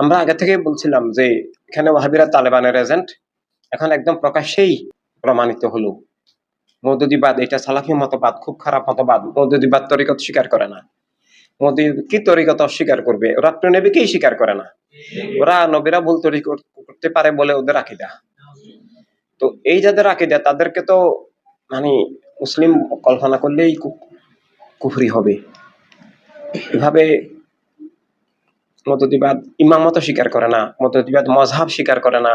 আমরা আগে থেকে বলছিলাম যে এখানে ওয়াহাবিরা তালেবানের এজেন্ট, এখন একদম প্রকাশ্যেই প্রমাণিত হলো। মওদুদিবাদ এটা সালাফি মতবাদ, খুব খারাপ মতবাদ। মওদুদিবাদ তরিকত স্বীকার করে না। মওদুদি কি তরিকত অস্বীকার করবে? ওরা তো নবীকেই স্বীকার করে না। ওরা নবীরা ভুল তরিকত করতে পারে বলে ওদের আকীদা। তো এই যাদের আকীদা তাদেরকে তো মানে মুসলিম কল্পনা করলেই কুফরি হবে। এভাবে মওদুদিবাদ ইমামত স্বীকার করে না, মওদুদিবাদ মযহাব স্বীকার করে না।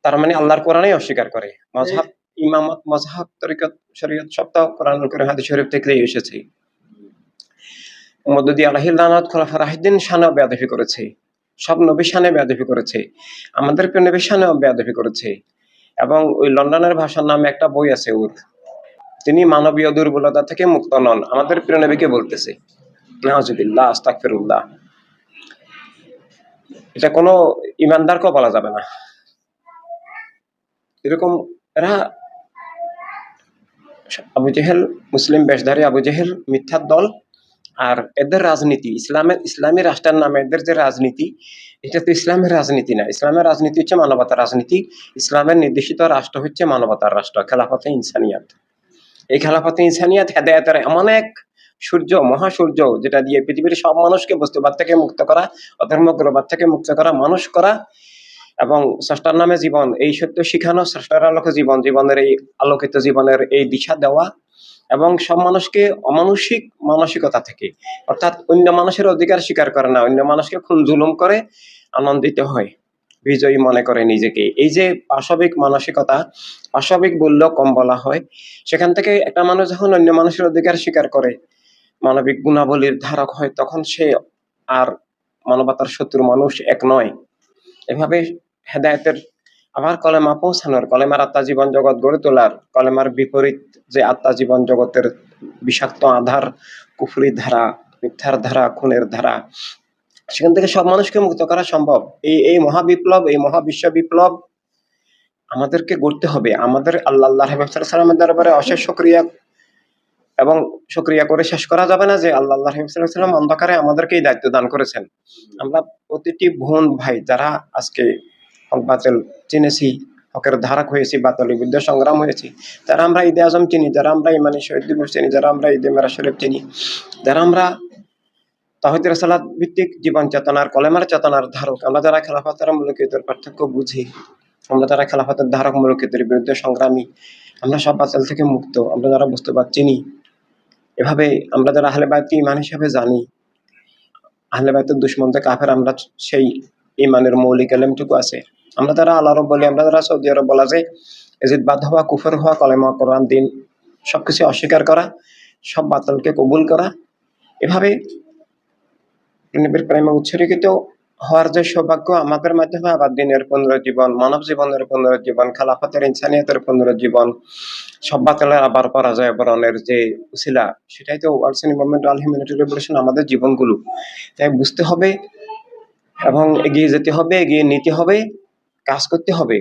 তার মানে আল্লাহর কোরআনই অস্বীকার করে। মযহাব, ইমামত, মযহাব, তরিকত, শরীয়ত সব তো কোরআনুল কারীম হাদিস শরীফ থেকেই এসেছে। মওদুদি আলাইহির লানাত, খোলাফা রাশিদিন শানেও বেয়াদবি করেছে। সব নবীর শানে বেয়াদবি করেছে। আমাদের প্রিয় নবীর শানেও বেয়াদবি করেছে। এবং ওই লন্ডনের ভাষার নামে একটা বই আছে ওর। তিনি মানবীয় দুর্বলতা থেকে মুক্ত নন, আমাদের প্রিয় নবীকে বলতেছে। নাউজুবিল্লাহ, আস্তাগফিরুল্লাহ। এটা কোনো ইমানদারকেও বলা যাবে না। এরকম এরা আবু জেহেল, মুসলিম বেশধারী আবু জেহেল মিথ্যার দল। আর এদের রাজনীতি, ইসলামী রাষ্ট্রের নামে এদের যে রাজনীতি, এটা তো ইসলামের রাজনীতি না। ইসলামের রাজনীতি হচ্ছে মানবতার রাজনীতি। ইসলামের নির্দেশিত রাষ্ট্র হচ্ছে মানবতার রাষ্ট্র, খেলাফতে ইনসানিয়াত। এই খেলাফতে ইনসানিয়াত হেদায়েতের এমন এক সূর্য, মহাসূর্য, যেটা দিয়ে পৃথিবীর সব মানুষকে বস্তুবাদ থেকে মুক্ত করা, অধর্মগ্রবাদ থেকে মুক্ত করা, মানুষ করা এবং স্রষ্টার নামে জীবন, এই সত্য শিখানো, স্রষ্টার আলোকে জীবন, জীবনের এই আলোকিত জীবনের এই দিশা দেওয়া এবং সব মানুষকে অমানুষিক মানসিকতা থেকে, অর্থাৎ অন্য মানুষের অধিকার স্বীকার করে না, অন্য মানুষকে খুন জুলুম করে আনন্দিত হয়, বিজয়ী মনে করে নিজেকে। এই যে পাশবিক মানসিকতা, পাশবিক বলল কম বলা হয়, সেখান থেকে একটা মানুষ যখন অন্য মানুষের অধিকার স্বীকার করে, মানবিক গুণাবলীর ধারক হয়, তখন সে আর মানবতার শত্রু মানুষ এক নয়। এভাবে হেদায়েতের, আবার কলেমা পৌঁছানোর, কলেমার আত্মা জীবন জগৎ গড়ে তোলার, কলেমার বিপরীত যে আত্মা জীবন জগতের বিষাক্ত আধার, কুফরি ধারা, মিথ্যার ধারা, খুনের ধারা, সেখান থেকে সব মানুষকে মুক্ত করা সম্ভব। এই মহাবিপ্লব, এই মহাবিশ্ব বিপ্লব আমাদেরকে গড়তে হবে। আমাদের আল্লাহ হাবিব সাল্লাল্লাহু আলাইহি ওয়াসাল্লামের দরবারে অশেষ শুকরিয়া, এবং শুকরিয়া করে শেষ করা যাবে না যে আল্লাহ হাবিব সাল্লাল্লাহু আলাইহি ওয়াসাল্লাম অন্ধকারে আমাদেরকে এই দায়িত্ব দান করেছেন। আমরা প্রতিটি বোন ভাই যারা আজকে হক বাতিল চিনেছি, হকের ধারক হয়েছি, বাতিলের বিরুদ্ধে সংগ্রাম হয়েছি, যারা আমরা ঈদে আজম চিনি, যারা আমরা ইমানি শহীদ দিবস চিনি, যারা আমরা ঈদে মেরাজ শরীফ চিনি, যারা আমরা তাওহীদ রিসালাত ভিত্তিক জীবন চেতনার, কলেমার চেতনার ধারক, আমরা যারা খেলাফতের মৌলিকতার পার্থক্য বুঝি, আমরা যারা খেলাফতের ধারক মৌলিকতার বিরুদ্ধে সংগ্রামী, আমরা সব বাতিল থেকে মুক্ত, আমরা যারা বস্তুবাদ চিনি, এভাবে আমরা যারা আহলে বায়তকে ঈমান হিসেবে জানি, আহলে বায়তের দুশমনদের কাফের, আমরা সেই ঈমানের মৌলিক এলেমটুকু আছে। আমরা যারা আল্লাহ রব বলি, আমরা যারা সৌদি আরব বলা যে এজিদবাদ হওয়া, কুফর হওয়া, কলেমা, কোরআন, দিন সবকিছু অস্বীকার করা, সব বাতিলকে কবুল করা, এভাবে নবীর প্রেমে উৎসর্গিত হওয়ার যে সৌভাগ্য আমাদের মাধ্যমে আবার দিনের পুনরুজ্জীবন, মানব জীবনের পুনরুজ্জীবন, খেলাফতের ইনসানিয়তের পুনরুজ্জীবন, সব বাতিলের আবার পরাজয় বরণের যে উসিলা, সেটাই তো ওয়ার্ল্ড সুন্নি মুভমেন্ট, ওয়ার্ল্ড হিউম্যানিটি রেভলিউশন, আমাদের জীবনগুলো। তাই বুঝতে হবে এবং এগিয়ে যেতে হবে, এগিয়ে নিতে হবে, কাজ করতে হবে।